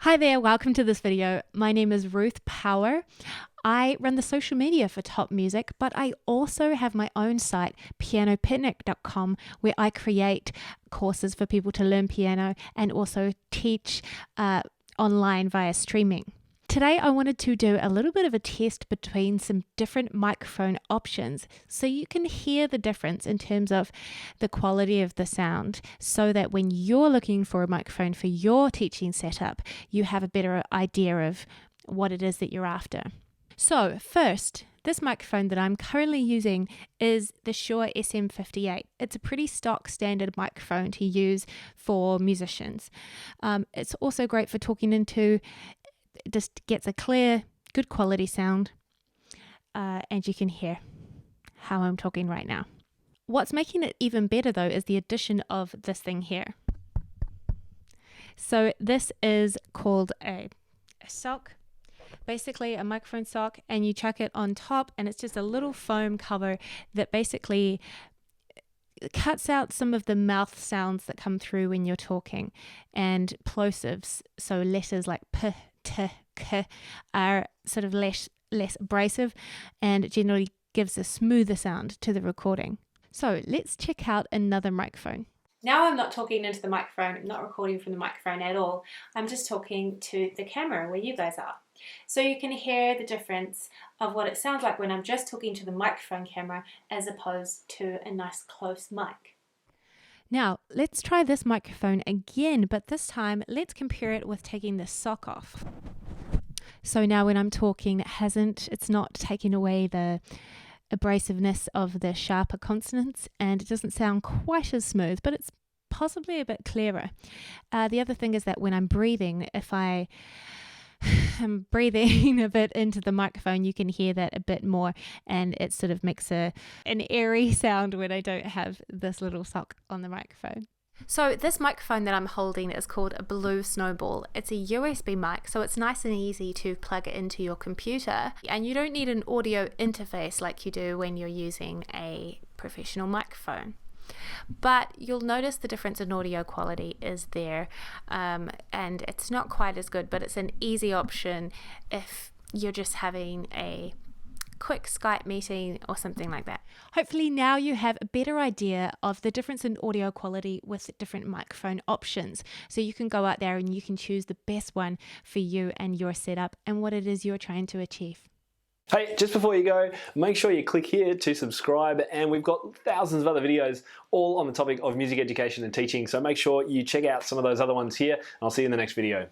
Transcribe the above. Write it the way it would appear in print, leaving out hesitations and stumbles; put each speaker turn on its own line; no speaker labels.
Hi there, welcome to this video. My name is Ruth Power. I run the social media for Top Music, but I also have my own site, pianopicnic.com, where I create courses for people to learn piano and also teach online via streaming. Today I wanted to do a little bit of a test between some different microphone options so you can hear the difference in terms of the quality of the sound, so that when you're looking for a microphone for your teaching setup, you have a better idea of what it is that you're after. So first, this microphone that I'm currently using is the Shure SM58. It's a pretty stock standard microphone to use for musicians. It's also great for talking into. It just gets a clear, good quality sound, and you can hear how I'm talking right now. What's making it even better though is the addition of this thing here. So this is called a sock, basically a microphone sock, and you chuck it on top and it's just a little foam cover that basically cuts out some of the mouth sounds that come through when you're talking, and plosives, so letters like p, t, k are sort of less abrasive, and it generally gives a smoother sound to the recording. So let's check out another microphone. Now I'm not talking into the microphone, I'm not recording from the microphone at all. I'm just talking to the camera where you guys are. So you can hear the difference of what it sounds like when I'm just talking to the microphone camera as opposed to a nice close mic. Now let's try this microphone again, but this time let's compare it with taking the sock off. So now when I'm talking, it's not taking away the abrasiveness of the sharper consonants, and it doesn't sound quite as smooth, but it's possibly a bit clearer. The other thing is that when I'm breathing, if I am breathing a bit into the microphone, you can hear that a bit more, and it sort of makes an airy sound when I don't have this little sock on the microphone. So this microphone that I'm holding is called a Blue Snowball. It's a USB mic, so it's nice and easy to plug it into your computer, and you don't need an audio interface like you do when you're using a professional microphone. But you'll notice the difference in audio quality is there, and it's not quite as good, but it's an easy option if you're just having a quick Skype meeting or something like that. Hopefully now you have a better idea of the difference in audio quality with different microphone options, so you can go out there and you can choose the best one for you and your setup and what it is you're trying to achieve.
Hey, just before you go, make sure you click here to subscribe, and we've got thousands of other videos all on the topic of music education and teaching, so make sure you check out some of those other ones here, and I'll see you in the next video.